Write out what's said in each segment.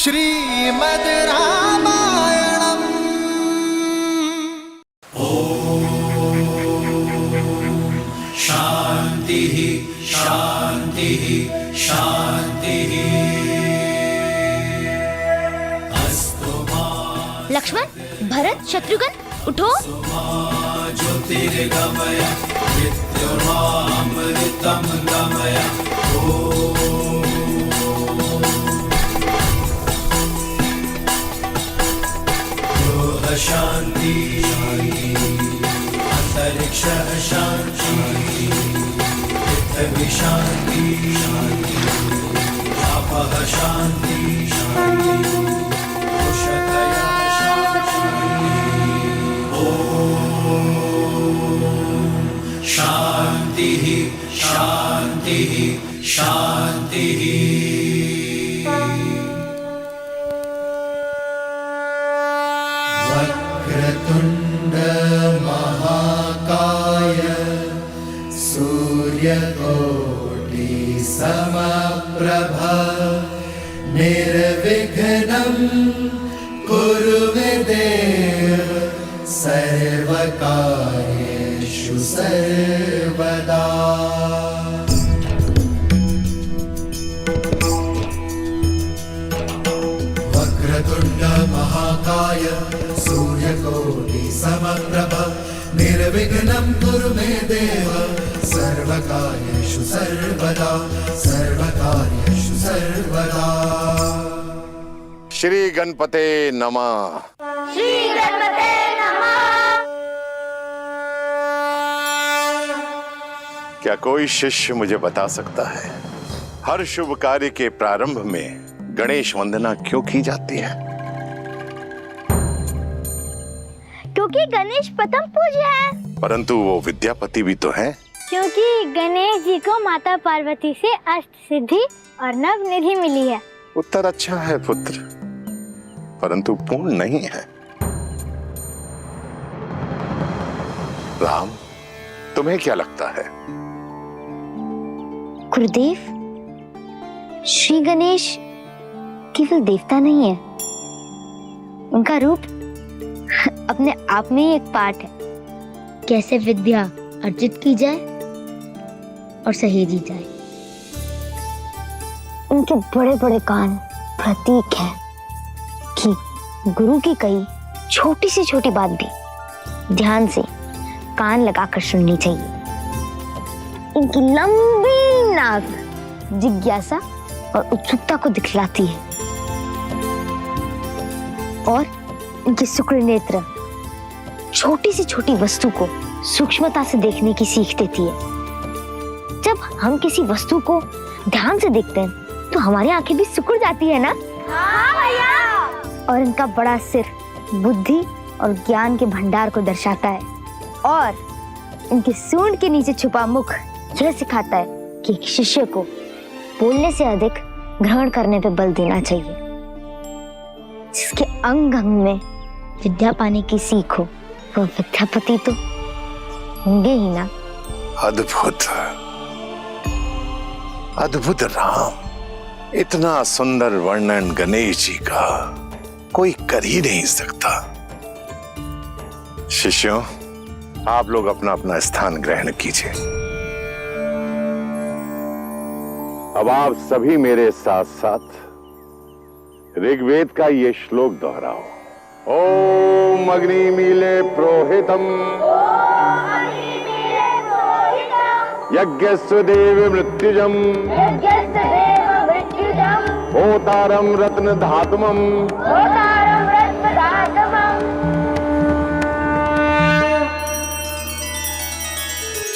श्रीमद् रामायणम्। शांति शांति शांति। लक्ष्मण, भरत, शत्रुघ्न, उठो। ज्योतिर्गमय विद्युमामृतं गमय। ओम शांति अंतरिक्ष शांति पृथ्वी शांति आपः शांति उषतयः शांति शांति शांति। वक्रतुंड महाकाय सूर्यकोटि समप्रभ निर्विघ्नं कुरु मे देव सर्वकार्येषु सर्वदा। वक्रतुंड महाकाय सूर्यकोटि समप्रभ निर्विघ्नं कुरु मे देव सर्वकार्येषु सर्वदा सर्वकार्येषु सर्वदा। श्री गणपते नमः। श्री गणपते नमः। क्या कोई शिष्य मुझे बता सकता है हर शुभ कार्य के प्रारंभ में गणेश वंदना क्यों की जाती है? क्योंकि गणेश प्रथम पूज्य है। परंतु वो विद्यापति भी तो हैं। क्योंकि गणेश जी को माता पार्वती से अष्ट सिद्धि और नव निधि मिली है। उत्तर अच्छा है पुत्र, परंतु पूर्ण नहीं है। राम, तुम्हें क्या लगता है? गुरुदेव, श्री गणेश केवल देवता नहीं है, उनका रूप अपने आप में ही एक पाठ है। कैसे विद्या अर्जित की जाए और सहेजी जाए। उनके बड़े बड़े कान प्रतीक है कि गुरु की कही छोटी से छोटी बात भी ध्यान से कान लगाकर सुननी चाहिए। इनकी लंबी नाक जिज्ञासा और उत्सुकता को दिखलाती है और इनके शुक्र नेत्र छोटी से छोटी वस्तु को सूक्ष्मता से देखने की सीख देती है। जब हम किसी वस्तु को ध्यान से देखते हैं तो हमारी आंखें भी सिकुड़ जाती है ना? हाँ भैया। और इनका बड़ा सिर बुद्धि और ज्ञान के भंडार को दर्शाता है और इनके सूंड के नीचे छुपा मुख यह सिखाता है कि एक शिष्य को बोलने से अधिक ग्रहण करने पे बल देना चाहिए। जिसके अंग अंग में विद्या पाने की सीख हो वो विद्यापति तो होंगे ही ना। अद्भुत अद्भुत राम, इतना सुंदर वर्णन गणेश जी का कोई कर ही नहीं सकता। शिष्यों, आप लोग अपना अपना स्थान ग्रहण कीजिए। अब आप सभी मेरे साथ साथ ऋग्वेद का ये श्लोक दोहराओ। ओम अग्निमीले प्रोहितम यज्ञस्य देव मृत्युजम होतारम रत्न धातुमम।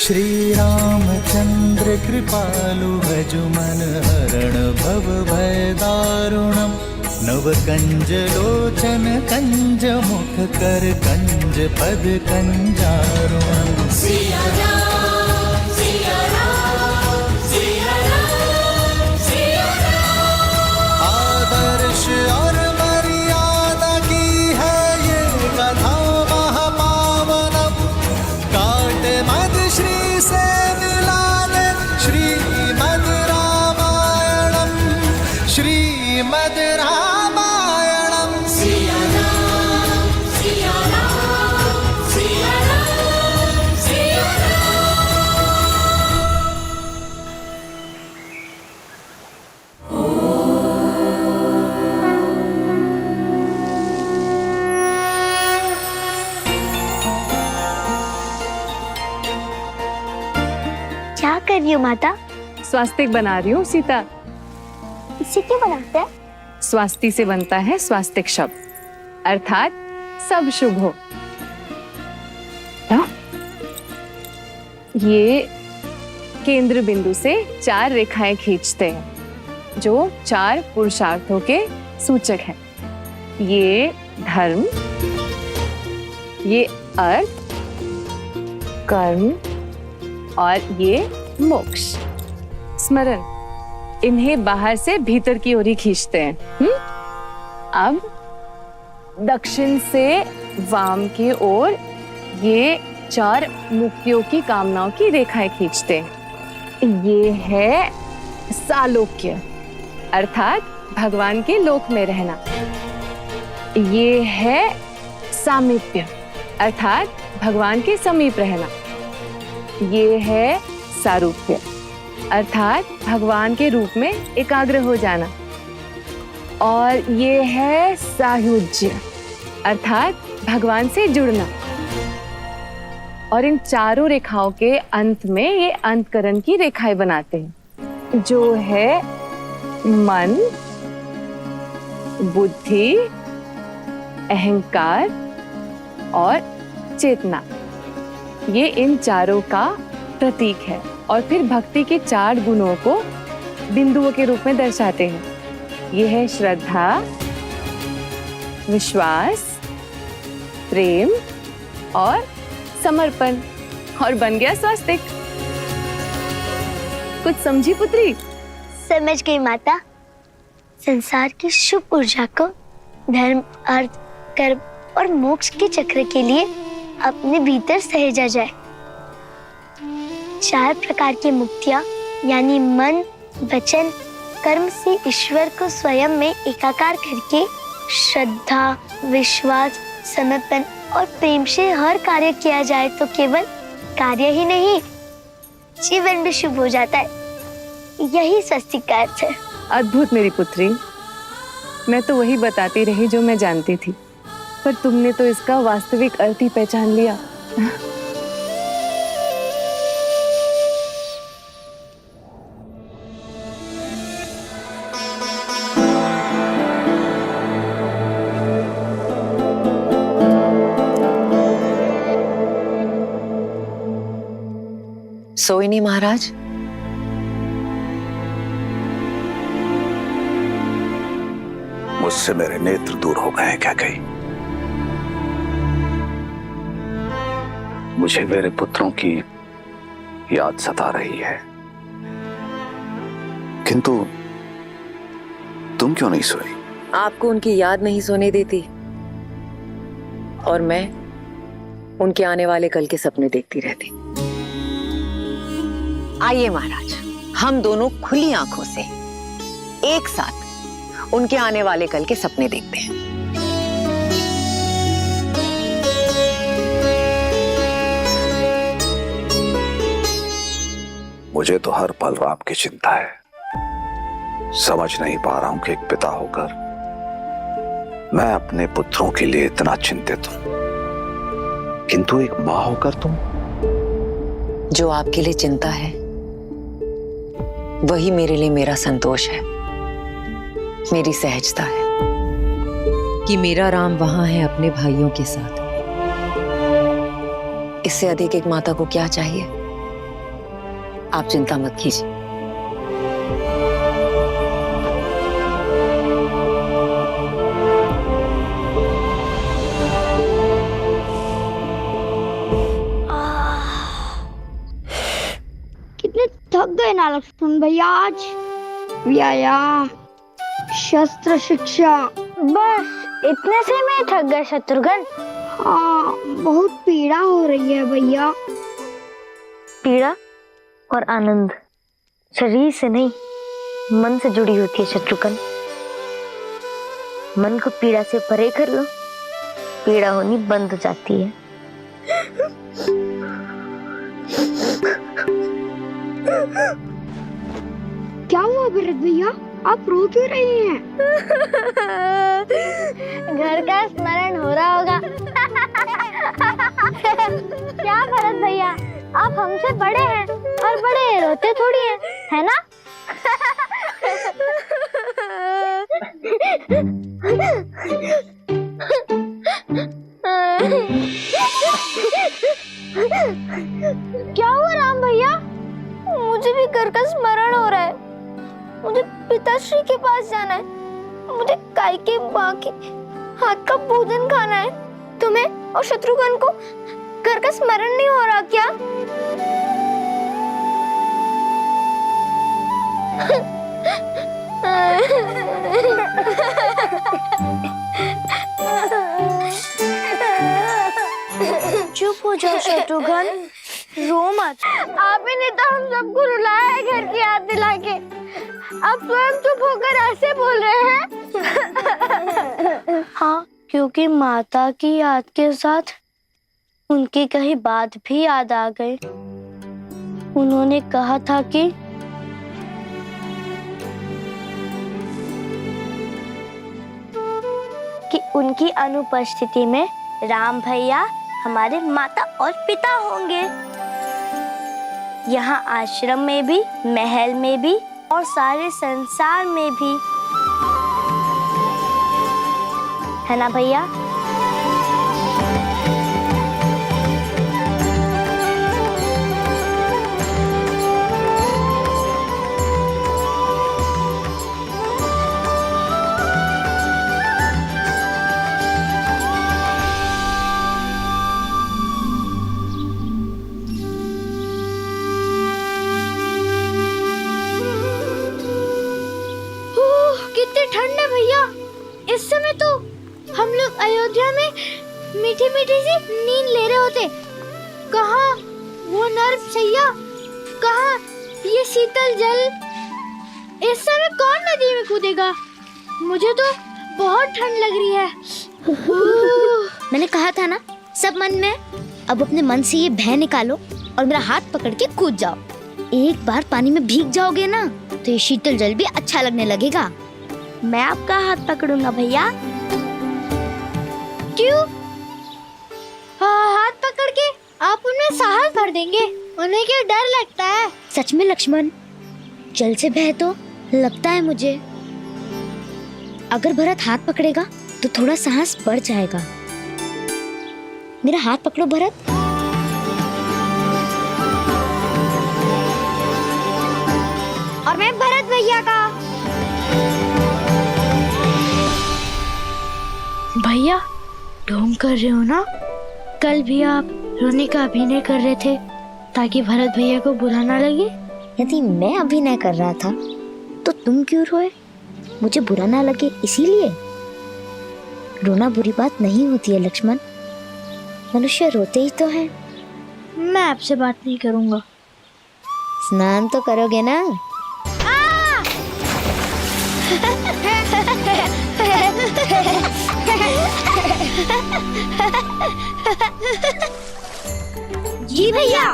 श्री रामचंद्र कृपालु भजुमन हरण भव भय दारुणम। नव कंज लोचन कंज मुख कर कंज पद कंजारुणम। सिया राम सिया राम सिया राम सिया राम। आदर्श और मर्यादा की है ये कथा महापावनम। काट मद श्री से मिला ले श्रीमद् रामायणम। श्रीमद् रामायणम। कर रही हो माता? स्वास्तिक बना रही हूँ सीता। इसे क्यों बनाते हैं? स्वास्ति से बनता है स्वास्तिक शब्द, अर्थात सब शुभ हो। ये केंद्र बिंदु से 4 रेखाएं खींचते हैं जो 4 पुरुषार्थों के सूचक हैं। ये धर्म, ये अर्थ, कर्म और ये मोक्ष। स्मरण, इन्हें बाहर से भीतर की ओर ही खींचते हैं। अब दक्षिण से वाम की ओर ये 4 मुक्तियों की कामनाओं की रेखाएं खींचते हैं। ये है सालोक्य, अर्थात भगवान के लोक में रहना। ये है सामीप्य, अर्थात भगवान के समीप रहना। ये है सारूप्य, अर्थात भगवान के रूप में एकाग्र हो जाना। और ये है सायुज्य, अर्थात भगवान से जुड़ना। और इन चारों रेखाओं के अंत में ये अंतकरण की रेखाएं बनाते हैं, जो है मन, बुद्धि, अहंकार और चेतना। ये इन चारों का प्रतीक है और फिर भक्ति के 4 गुणों को बिंदुओं के रूप में दर्शाते हैं। ये है श्रद्धा, विश्वास, प्रेम और समर्पण। और बन गया स्वास्तिक। कुछ समझी पुत्री? समझ गई माता। संसार की शुभ ऊर्जा को धर्म, अर्थ, कर्म और मोक्ष के चक्र के लिए अपने भीतर सहेजा जाए। 4 प्रकार की मुक्तियां यानी मन, वचन, कर्म से ईश्वर को स्वयं में एकाकार करके श्रद्धा, विश्वास, समर्पण और प्रेम से हर कार्य किया जाए तो केवल कार्य ही नहीं, जीवन भी शुभ हो जाता है। यही स्वस्तिक का अर्थ है। अद्भुत मेरी पुत्री। मैं तो वही बताती रही जो मैं जानती थी, पर तुमने तो इसका वास्तविक अर्थ ही पहचान लिया। सोए नहीं महाराज? मुझसे मेरे नेत्र दूर हो गए हैं क्या कहीं? मुझे मेरे पुत्रों की याद सता रही है, किंतु तुम क्यों नहीं सोई? आपको उनकी याद नहीं सोने देती और मैं उनके आने वाले कल के सपने देखती रहती। आइए महाराज, हम दोनों खुली आंखों से एक साथ उनके आने वाले कल के सपने देखते हैं। मुझे तो हर पल राम की चिंता है। समझ नहीं पा रहा हूं कि एक पिता होकर मैं अपने पुत्रों के लिए इतना चिंतित हूं, किंतु एक मां होकर तुम। जो आपके लिए चिंता है वही मेरे लिए मेरा संतोष है, मेरी सहजता है कि मेरा राम वहां है अपने भाइयों के साथ। इससे अधिक एक माता को क्या चाहिए? आप चिंता मत कीजिए। कितने थक गए ना लक्ष्मण भैया आज। व्यायाम, शस्त्र शिक्षा, बस इतने से मैं थक गए शत्रुघ्न। हाँ, बहुत पीड़ा हो रही है भैया। पीड़ा और आनंद शरीर से नहीं, मन से जुड़ी होती है शत्रुघ्न। मन को पीड़ा से परे कर लो, पीड़ा होनी बंद हो जाती है। क्या हुआ भरत भैया, आप रो क्यों रहे हैं? घर का स्मरण हो रहा होगा। क्या भरत भैया, आप हमसे बड़े हैं और बड़े रोते थोड़ी हैं, है ना? क्या हुआ राम भैया? मुझे भी घर का स्मरण हो रहा है। मुझे पिताश्री के पास जाना है। मुझे काई माँ के हाथ का भोजन खाना है। तुम्हें और शत्रुघ्न को घर का स्मरण नहीं हो रहा क्या? चुप हो जाओ शत्रुघ्न, रो मत। आप ही ने तो हम सबको रुलाया है घर की याद दिला के। आप स्वयं चुप होकर ऐसे बोल रहे हैं। हाँ, क्योंकि माता की याद के साथ उनकी कही बात भी याद आ गई। उन्होंने कहा था कि उनकी अनुपस्थिति में राम भैया हमारे माता और पिता होंगे। यहाँ आश्रम में भी, महल में भी और सारे संसार में भी, है ना भैया? ठंड है भैया। इस समय तो हम लोग अयोध्या में मीठी मीठी सी नींद ले रहे होते। कहाँ वो नर्म सैया, कहाँ ये शीतल जल। इस समय कौन नदी में कूदेगा? मुझे तो बहुत ठंड लग रही है। मैंने कहा था ना, सब मन में। अब अपने मन से ये भय निकालो और मेरा हाथ पकड़ के कूद जाओ। एक बार पानी में भीग जाओगे ना तो ये शीतल जल भी अच्छा लगने लगेगा। मैं आपका हाथ पकड़ूंगा भैया। क्यों? हाथ पकड़ के आप उनमें साहस भर देंगे? उन्हें क्या डर लगता है? सच में लक्ष्मण, जल से भय तो लगता है मुझे। अगर भरत हाथ पकड़ेगा तो थोड़ा साहस बढ़ जाएगा। मेरा हाथ पकड़ो भरत। और मैं भरत भैया का। भैया, ढोंग कर रहे हो ना? कल भी आप रोने का अभिनय कर रहे थे ताकि भरत भैया को बुरा ना लगे। यदि मैं अभिनय कर रहा था तो तुम क्यों रोए? मुझे बुरा ना लगे इसीलिए? रोना बुरी बात नहीं होती है लक्ष्मण, मनुष्य रोते ही तो हैं। मैं आपसे बात नहीं करूंगा। स्नान तो करोगे ना? जी भैया।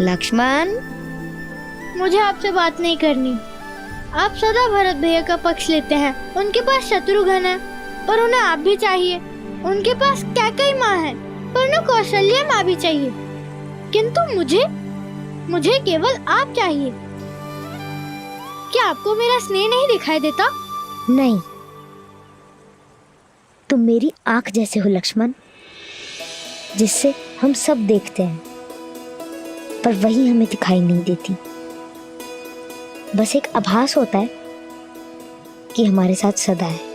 लक्ष्मण, मुझे आपसे बात नहीं करनी। आप सदा भरत भैया का पक्ष लेते हैं। उनके पास शत्रुघ्न है पर उन्हें आप भी चाहिए। उनके पास कैकेयी माँ है पर उन्हें कौशल्या माँ भी चाहिए। किंतु मुझे केवल आप चाहिए। क्या आपको मेरा स्नेह नहीं दिखाई देता? नहीं, तुम मेरी आंख जैसे हो लक्ष्मण, जिससे हम सब देखते हैं पर वही हमें दिखाई नहीं देती। बस एक आभास होता है कि हमारे साथ सदा है।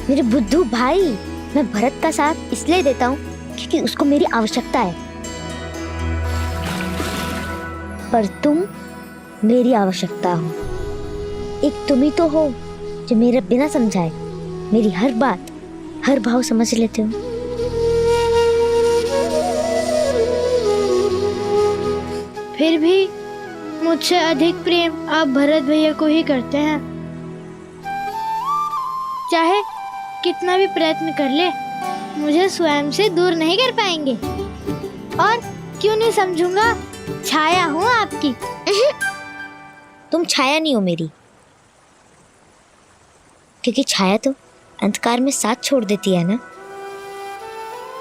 मेरे बुद्धू भाई, मैं भरत का साथ इसलिए देता हूँ क्योंकि उसको मेरी आवश्यकता है, पर तुम मेरी आवश्यकता हो। एक तुम ही तो हो जो मेरे बिना समझाए मेरी हर बात, हर भाव समझ लेते हो। फिर भी मुझसे अधिक प्रेम आप भरत भैया को ही करते हैं। चाहे कितना भी प्रयत्न कर ले, मुझे स्वयं से दूर नहीं कर पाएंगे। और क्यों नहीं समझूंगा, छाया हूँ आपकी। तुम छाया नहीं हो मेरी, क्योंकि छाया तो अंधकार में साथ छोड़ देती है ना।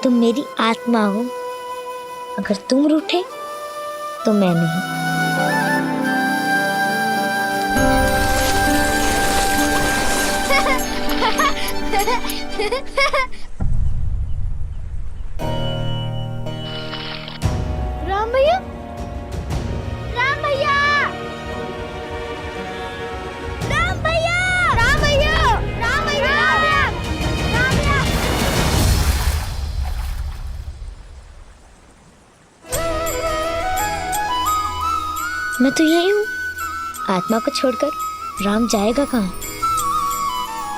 तुम मेरी आत्मा हो, अगर तुम रूठे तो मैं नहीं। राम भैया, राम भैया, राम भैया, राम भैया, राम भैया, राम भैया। मैं तो यही हूँ, आत्मा को छोड़कर राम जाएगा कहाँ?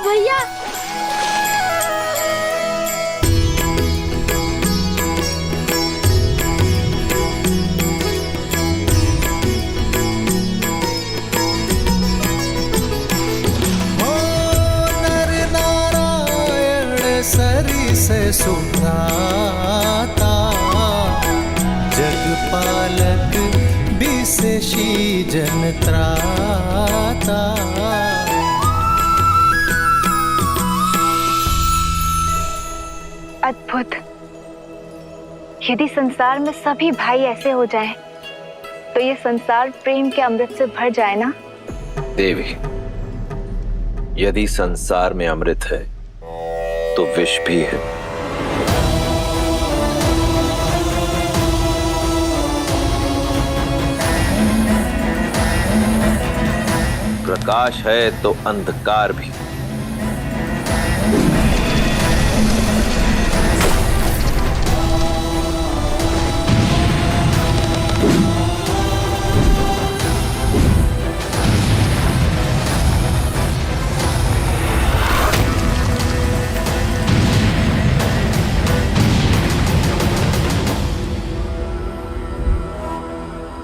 भैया, ओ नर नारायण सरी से सुभ्राता, जगपालक विशेषी जन त्राता। अद्भुत। यदि संसार में सभी भाई ऐसे हो जाएं, तो ये संसार प्रेम के अमृत से भर जाए ना। देवी, यदि संसार में अमृत है तो विष भी है। प्रकाश है तो अंधकार भी।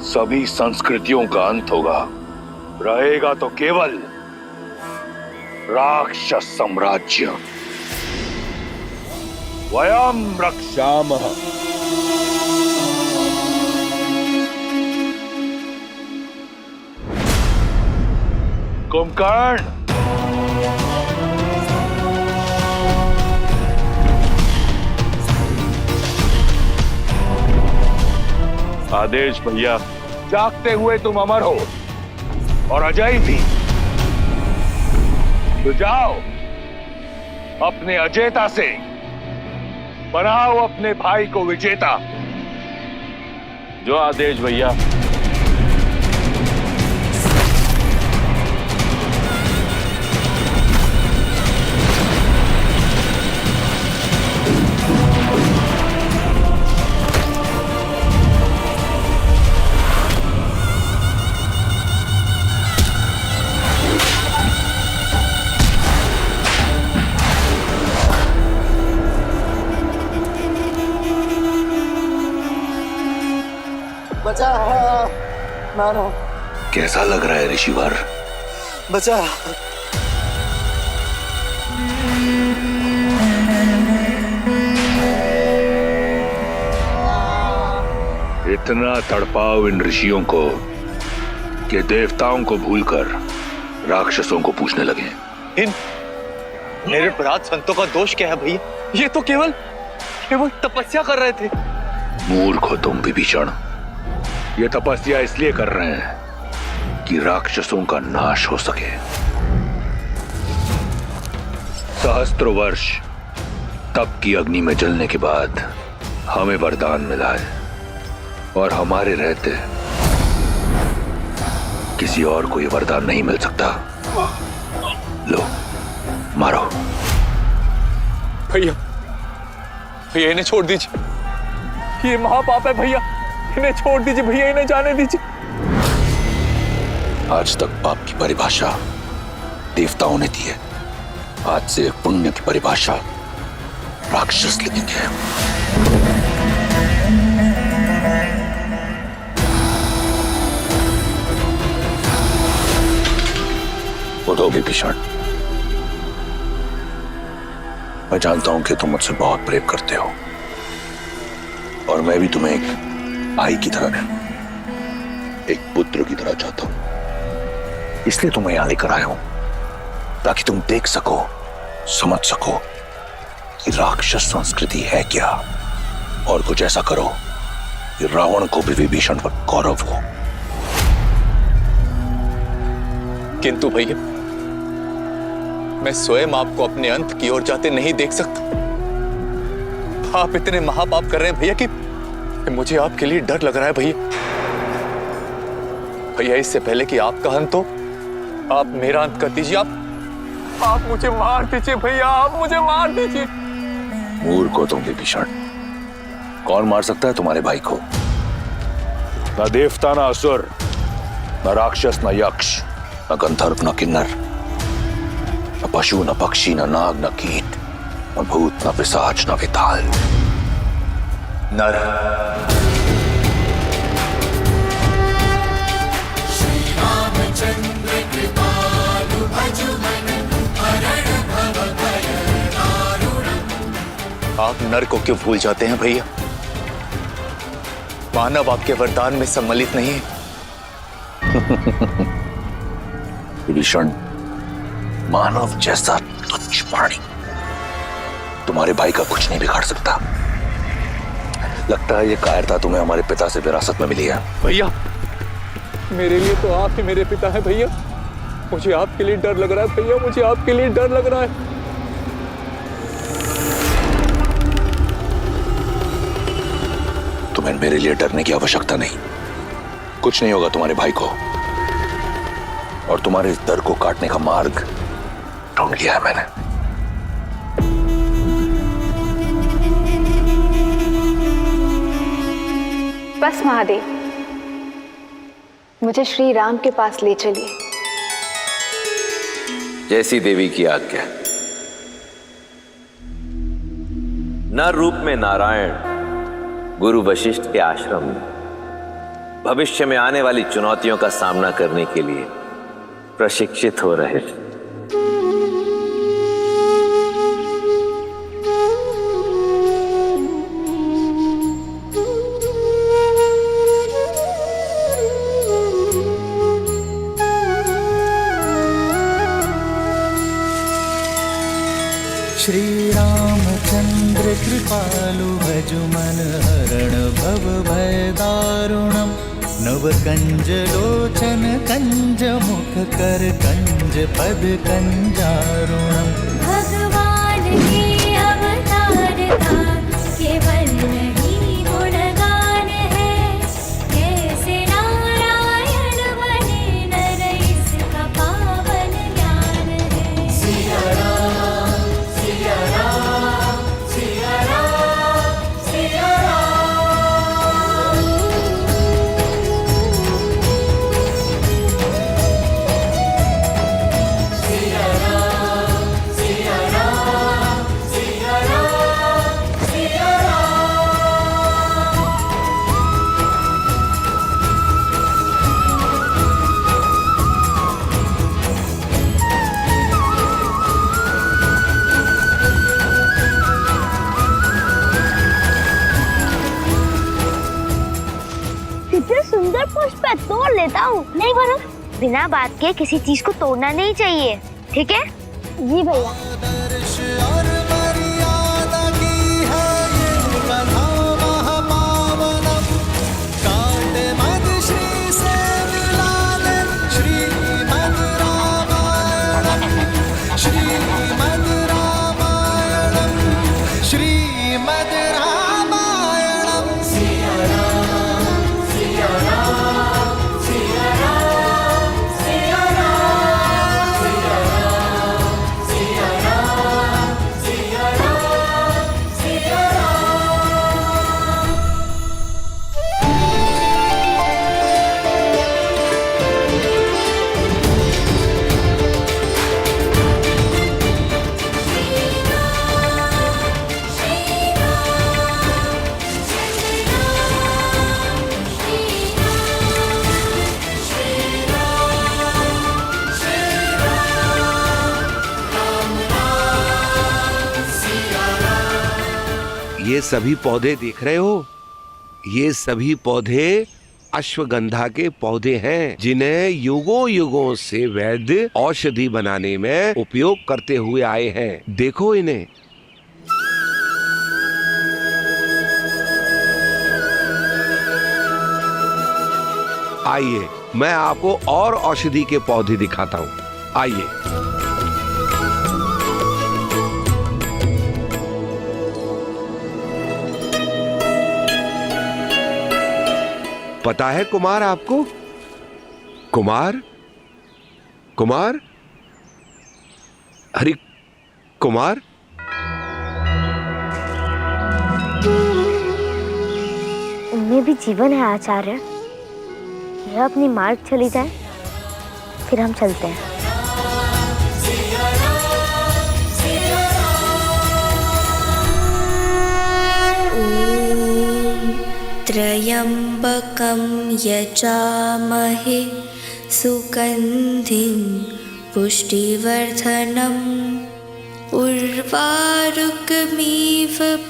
सभी संस्कृतियों का अंत होगा, रहेगा तो केवल राक्षस साम्राज्य। वयम रक्षामः। कुंभकर्ण, आदेश भैया। जागते हुए तुम अमर हो और अजय भी, तो जाओ अपने अजेता से बनाओ अपने भाई को विजेता। जो आदेश भैया। बचा, मारो। कैसा लग रहा है ऋषिवर? बचा। इतना तड़पाओ इन ऋषियों को कि देवताओं को भूलकर राक्षसों को पूछने लगे। इन मेरे अपराध संतों का दोष क्या है भैया? ये तो केवल तपस्या कर रहे थे। मूर्ख हो तुम विभीषण। ये तपस्या इसलिए कर रहे हैं कि राक्षसों का नाश हो सके। सहस्त्रों वर्ष तप की अग्नि में जलने के बाद हमें वरदान मिला है, और हमारे रहते किसी और को ये वरदान नहीं मिल सकता। लो, मारो। भैया, भैया इन्हें छोड़ दीजिए, ये महापाप है भैया, इन्हें छोड़ दीजिए भैया, इन्हें जाने दीजिए। आज तक पाप की परिभाषा देवताओं ने दी है, आज से पुण्य की परिभाषा राक्षस लिखेंगे। उठो विभीषण, मैं जानता हूं कि तुम मुझसे बहुत प्रेम करते हो और मैं भी तुम्हें एक भाई की तरह नहीं, एक पुत्र की तरह चाहता हूं। इसलिए तुम्हें यहां लेकर आया हूं ताकि तुम देख सको, समझ सको कि राक्षस संस्कृति है क्या, और कुछ ऐसा करो कि रावण को भी विभीषण पर गौरव हो। किंतु भैया, मैं स्वयं आपको अपने अंत की ओर जाते नहीं देख सकता। आप इतने महापाप कर रहे हैं भैया कि मुझे आपके लिए डर लग रहा है भैया। भैया, इससे पहले कि आपका अंत हो, आप मेरा अंत कर दीजिए। आप मुझे मार दीजिए भैया, आप मुझे मार दीजिए। मूर्ख हो तुम विभीषण। कौन मार सकता है तुम्हारे भाई को? न देवता, न असुर, न राक्षस, न यक्ष, न गंधर्व, न किन्नर, न पशु, न पक्षी, न नाग, न कीट, न भूत, न पिशाच, न विताल, नर। आप नर को क्यों भूल जाते हैं भैया? मानव आपके वरदान में सम्मिलित नहीं है। विभीषण, मानव जैसा तुच्छ प्राणी तुम्हारे भाई का कुछ नहीं बिगाड़ सकता। लगता है ये कायरता तुम्हें हमारे पिता से विरासत में मिली है। भैया, मेरे लिए तो आप ही मेरे पिता हैं भैया। मुझे आपके लिए डर लग रहा है भैया, मुझे आपके लिए डर लग रहा है। तुम्हें मेरे लिए डरने की आवश्यकता नहीं। कुछ नहीं होगा तुम्हारे भाई को, और तुम्हारे इस डर को काटने का मार्ग ढूंढ लिया है मैंने। बस महादेव, मुझे श्री राम के पास ले चलिए। जैसी देवी की आज्ञा। नर रूप में नारायण गुरु वशिष्ठ के आश्रम में भविष्य में आने वाली चुनौतियों का सामना करने के लिए प्रशिक्षित हो रहे थे। श्री रामचंद्र कृपालु भजु मन हरण भव भय दारुणम नव कंज लोचन कंज मुख कर कंज पद कंजारुणम। भगवान के अवतार का केवल नहीं गुणगान है, कैसे नारायण बने नर इसका पावन ज्ञान है। सिया राम, सिया राम, सिया राम, सिया राम। सिया राम, सिया राम, सिया राम, सिया राम। कितने सुंदर पुष्प है, तोड़ लेता हूँ। नहीं भरत, बिना बात के किसी चीज को तोड़ना नहीं चाहिए, ठीक है? जी भैया। आदर्श और मर्यादा की है ये कथा महापावनम। काट मद श्री से मिला ले श्रीमद् रामायणम, श्रीमद् रामायणम, श्रीमद् रामायणम। सिया राम, सिया राम, सिया राम, सिया राम, सिया राम, सिया राम, सिया ये सभी पौधे देख रहे हो? ये सभी पौधे अश्वगंधा के पौधे हैं, जिन्हें युगों युगों से वैद्य औषधि बनाने में उपयोग करते हुए आए हैं। देखो इन्हें। आइए, मैं आपको और औषधि के पौधे दिखाता हूँ। आइए। पता है कुमार आपको? कुमार? कुमार? अरे कुमार? उनमें भी जीवन है आचार्य। यह अपनी मार्ग चली जाए, फिर हम चलते हैं। त्र्यम्बकं यजामहे सुगन्धिं पुष्टिवर्धनम् उर्वारुकमिव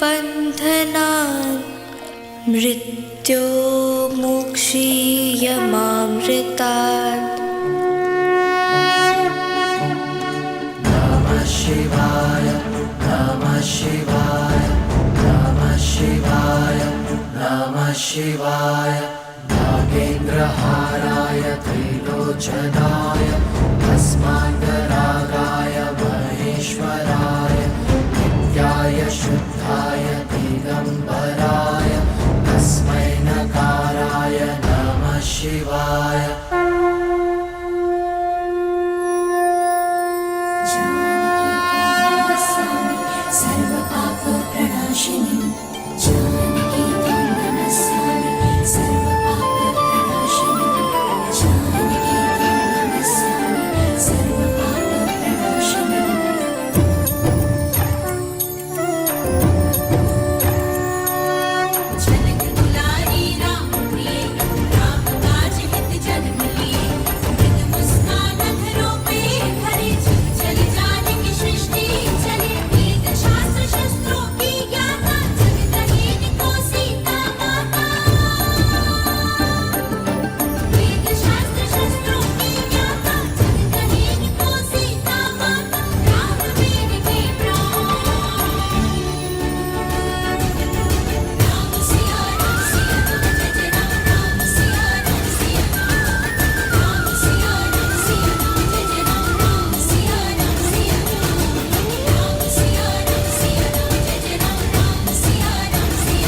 बन्धनान् मृत्योर्मुक्षीयमामृतात्। नमः शिवाय, नमः शिवाय, नमः शिवाय, नमः शिवाय। नागेन्द्रहाराय त्रिलोचनाय भस्माङ्गरागाय महेश्वराय नित्याय शुद्धाय दिगम्बराय तस्मै नकाराय नमः शिवाय। सर्वपापप्रणाशिनी जानकी त्वं नमस्यामि। सर्वपापप्रणाशिनी जानकी त्वं नमस्यामि। सर्वपापप्रणाशिनी जनक दुलारी राम प्रिय राम काज हित जन मिलिए। मृद मुस्कान अधरों पे हरे चल जानकी सृष्टि चले। वेद शास्त्र शस्त्रों की ज्ञाता जगदहीन को सीता माता। वेद शास्त्र शस्त्रों की ज्ञाता जगदहीन को सीता माता। राम वीर के प्राण राम सिया राम सिया राम जय जय राम। राम सिया राम सिया राम सिया राम सिया राम जय जय राम। राम सिया राम सिया राम सिया राम सिया राम जय जय राम। राम सिया राम सिया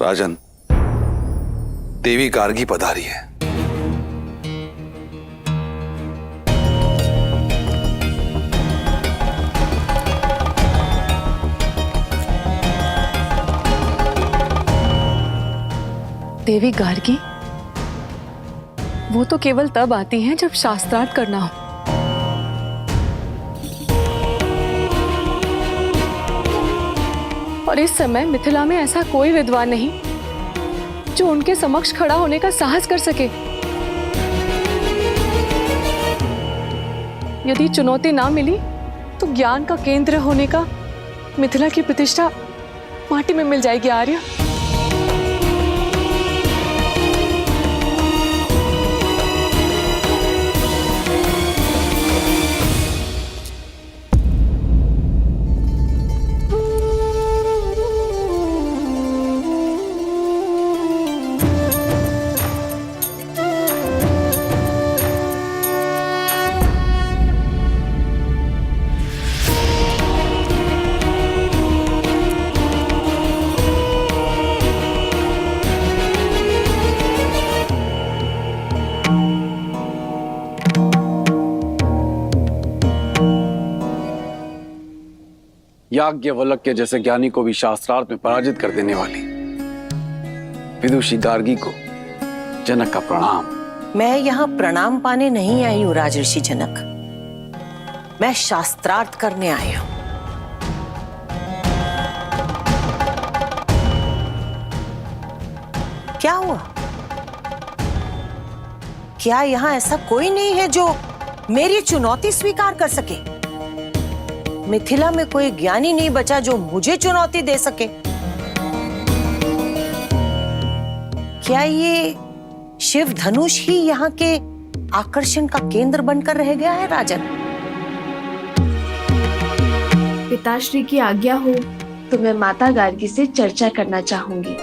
राजन, देवी गार्गी पधारी है। देवी गार्गी? वो तो केवल तब आती हैं जब शास्त्रार्थ करना हो। और इस समय मिथिला में ऐसा कोई विद्वान नहीं जो उनके समक्ष खड़ा होने का साहस कर सके। यदि चुनौती ना मिली तो ज्ञान का केंद्र होने का मिथिला की प्रतिष्ठा माटी में मिल जाएगी आर्य। याज्ञवल्क्य के जैसे ज्ञानी को भी शास्त्रार्थ में पराजित कर देने वाली विदुषी गार्गी को जनक का प्रणाम। मैं यहाँ प्रणाम पाने नहीं आई हूँ राजर्षि जनक, मैं शास्त्रार्थ करने आई हूँ। क्या हुआ? क्या यहाँ ऐसा कोई नहीं है जो मेरी चुनौती स्वीकार कर सके? मिथिला में कोई ज्ञानी नहीं बचा जो मुझे चुनौती दे सके। क्या ये शिव धनुष ही यहाँ के आकर्षण का केंद्र बनकर रह गया है राजन? पिताश्री की आज्ञा हो तो मैं माता गार्गी से चर्चा करना चाहूंगी।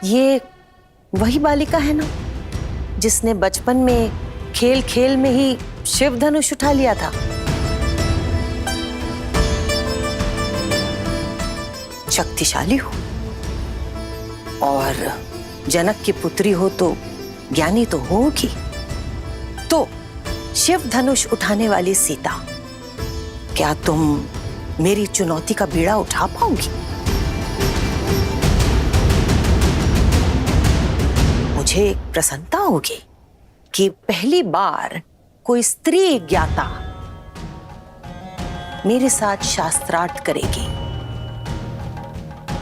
ये वही बालिका है ना जिसने बचपन में खेल खेल में ही शिव धनुष उठा लिया था? शक्तिशाली हो और जनक की पुत्री हो तो ज्ञानी तो होगी। तो शिव धनुष उठाने वाली सीता, क्या तुम मेरी चुनौती का बीड़ा उठा पाओगी? मुझे प्रसन्नता होगी कि पहली बार कोई स्त्री ज्ञाता मेरे साथ शास्त्रार्थ करेगी,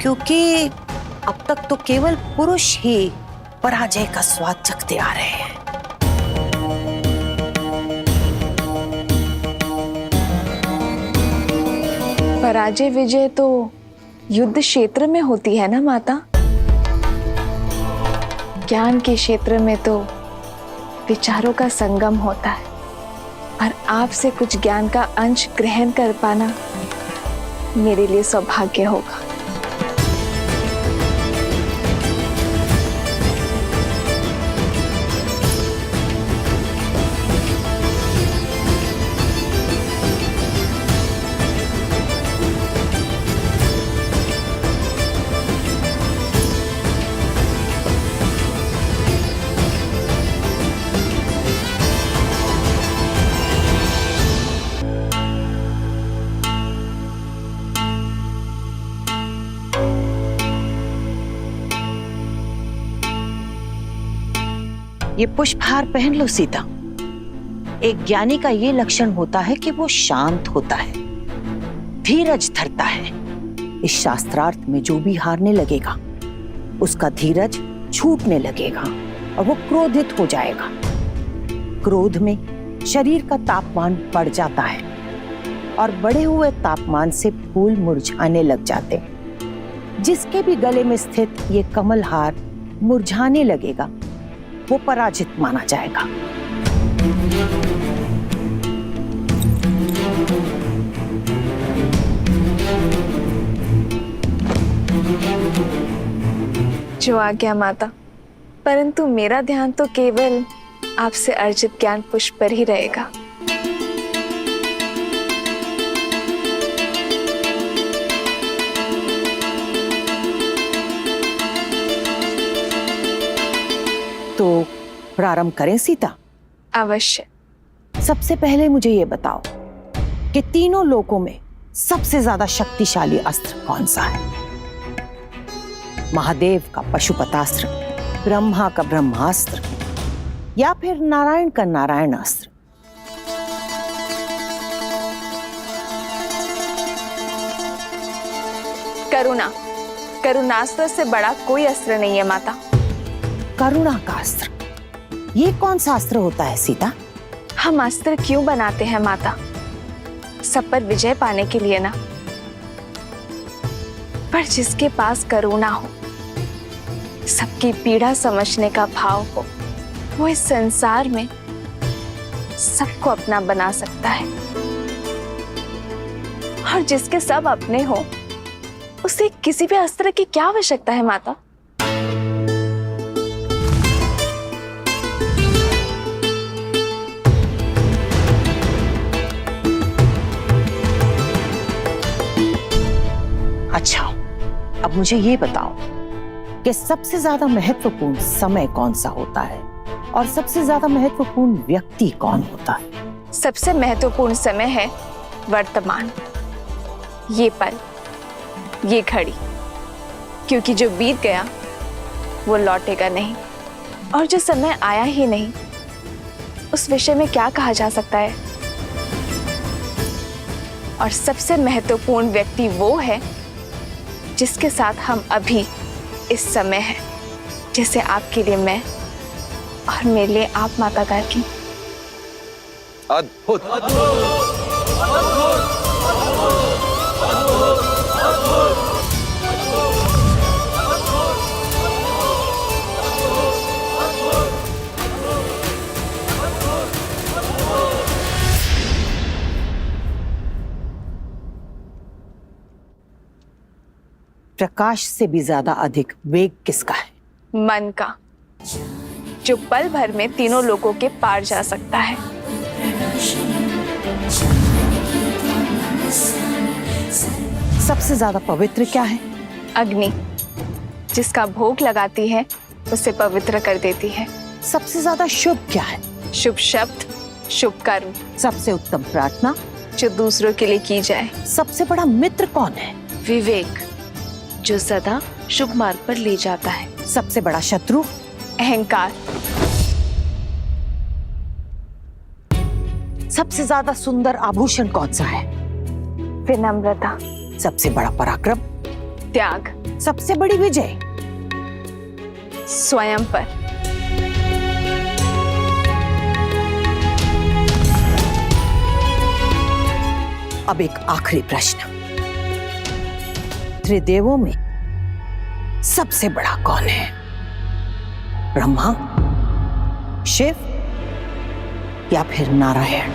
क्योंकि अब तक तो केवल पुरुष ही पराजय का स्वाद चखते आ रहे हैं। पराजय विजय तो युद्ध क्षेत्र में होती है ना माता? ज्ञान के क्षेत्र में तो विचारों का संगम होता है, और आपसे कुछ ज्ञान का अंश ग्रहण कर पाना मेरे लिए सौभाग्य होगा। ये पुष्पहार पहन लो सीता। एक ज्ञानी का ये लक्षण होता है कि वो शांत होता है, धीरज धरता है। इस शास्त्रार्थ में जो भी हारने लगेगा उसका धीरज छूटने लगेगा और वो क्रोधित हो जाएगा। क्रोध में शरीर का तापमान बढ़ जाता है और बढ़े हुए तापमान से फूल मुरझाने लग जाते हैं। जिसके भी गले में स्थित ये कमल हार मुरझाने लगेगा वो पराजित माना जाएगा। जो आज्ञा माता, परंतु मेरा ध्यान तो केवल आपसे अर्जित ज्ञान पुष्प पर ही रहेगा। तो प्रारंभ करें सीता? अवश्य। सबसे पहले मुझे ये बताओ कि तीनों लोकों में सबसे ज्यादा शक्तिशाली अस्त्र कौन सा है? महादेव का पशुपतास्त्र, ब्रह्मा का ब्रह्मास्त्र, या फिर नारायण का नारायणास्त्र? करुणास्त्र से बड़ा कोई अस्त्र नहीं है माता। करुणा का अस्त्र, ये कौन सा अस्त्र होता है सीता? हम अस्त्र क्यों बनाते हैं माता? सब पर विजय पाने के लिए ना। पर जिसके पास करुणा हो, सबकी पीड़ा समझने का भाव हो, वो इस संसार में सबको अपना बना सकता है, और जिसके सब अपने हो उसे किसी भी अस्त्र की क्या आवश्यकता है माता? अच्छा, अब मुझे ये बताओ कि सबसे ज्यादा महत्वपूर्ण समय कौन सा होता है और सबसे ज्यादा महत्वपूर्ण व्यक्ति कौन होता है? सबसे महत्वपूर्ण समय है वर्तमान, ये पल, ये घड़ी, क्योंकि जो बीत गया वो लौटेगा नहीं, और जो समय आया ही नहीं उस विषय में क्या कहा जा सकता है। और सबसे महत्वपूर्ण व्यक्ति वो है जिसके साथ हम अभी इस समय हैं, जैसे आपके लिए मैं और मेरे लिए आप, माता गार्गी। अद्भुत। प्रकाश से भी ज्यादा अधिक वेग किसका है? मन का, जो पल भर में तीनों लोगों के पार जा सकता है। सबसे ज्यादा पवित्र क्या है? अग्नि, जिसका भोग लगाती है उसे पवित्र कर देती है। सबसे ज्यादा शुभ क्या है? शुभ शब्द, शुभ कर्म। सबसे उत्तम प्रार्थना, जो दूसरों के लिए की जाए। सबसे बड़ा मित्र कौन है? विवेक, जो सदा शुभ मार्ग पर ले जाता है। सबसे बड़ा शत्रु? अहंकार। सबसे ज्यादा सुंदर आभूषण कौन सा है? विनम्रता। सबसे बड़ा पराक्रम? त्याग। सबसे बड़ी विजय? स्वयं पर। अब एक आखिरी प्रश्न, त्रिदेवों में सबसे बड़ा कौन है? ब्रह्मा, शिव या फिर नारायण?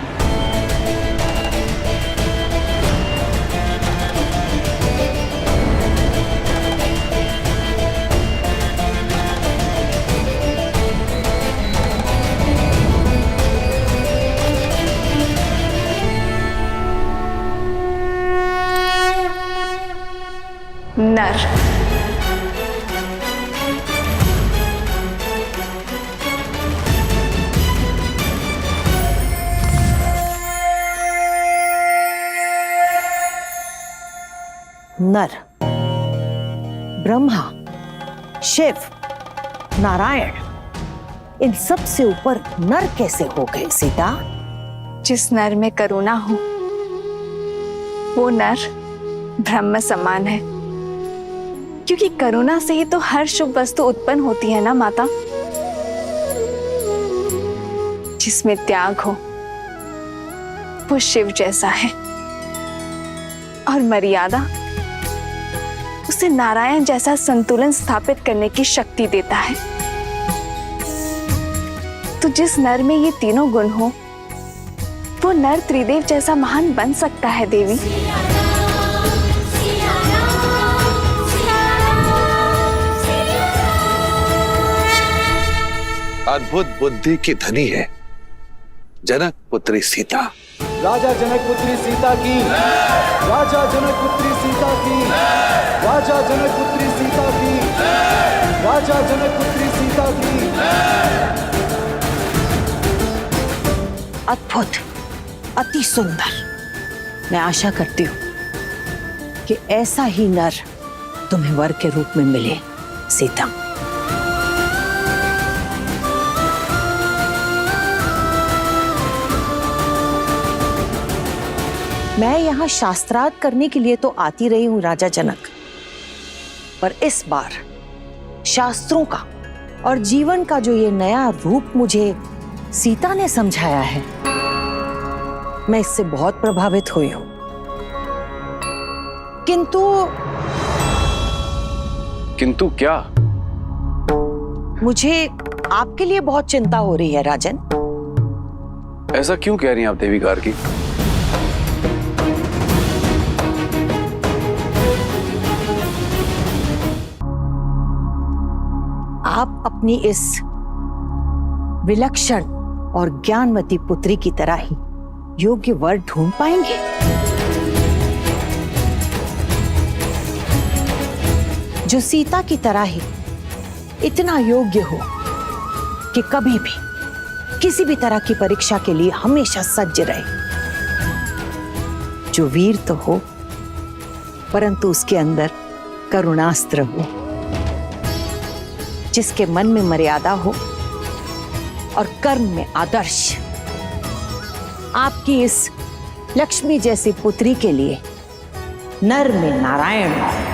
नर। नर, ब्रह्मा, शिव, नारायण, इन सब से ऊपर नर कैसे हो गए सीता? जिस नर में करुणा हो वो नर ब्रह्म समान है, क्योंकि करुणा से ही तो हर शुभ वस्तु उत्पन्न होती है ना माता। जिसमें त्याग हो वो शिव जैसा है, और मर्यादा उसे नारायण जैसा संतुलन स्थापित करने की शक्ति देता है। तो जिस नर में ये तीनों गुण हो वो नर त्रिदेव जैसा महान बन सकता है देवी। अद्भुत बुद्धि की धनी है जनक पुत्री सीता। राजा जनक पुत्री सीता की, राजा जनक पुत्री सीता की, राजा जनक पुत्री सीता की, राजा जनक पुत्री सीता की। अद्भुत, अति सुंदर। मैं आशा करती हूँ कि ऐसा ही नर तुम्हें वर के रूप में मिले सीता। मैं यहाँ शास्त्रार्थ करने के लिए तो आती रही हूँ राजा जनक, पर इस बार शास्त्रों का और जीवन का जो ये नया रूप मुझे सीता ने समझाया है, मैं इससे बहुत प्रभावित हुई हूं। किंतु क्या? मुझे आपके लिए बहुत चिंता हो रही है राजन। ऐसा क्यों कह रही हैं आप देवी गार्गी? आप अपनी इस विलक्षण और ज्ञानवती पुत्री की तरह ही योग्य वर ढूंढ पाएंगे? जो सीता की तरह ही इतना योग्य हो कि कभी भी किसी भी तरह की परीक्षा के लिए हमेशा सज्ज रहे। जो वीर तो हो परंतु उसके अंदर करुणास्त्र हो, जिसके मन में मर्यादा हो और कर्म में आदर्श। आपकी इस लक्ष्मी जैसी पुत्री के लिए नर में नारायण हो।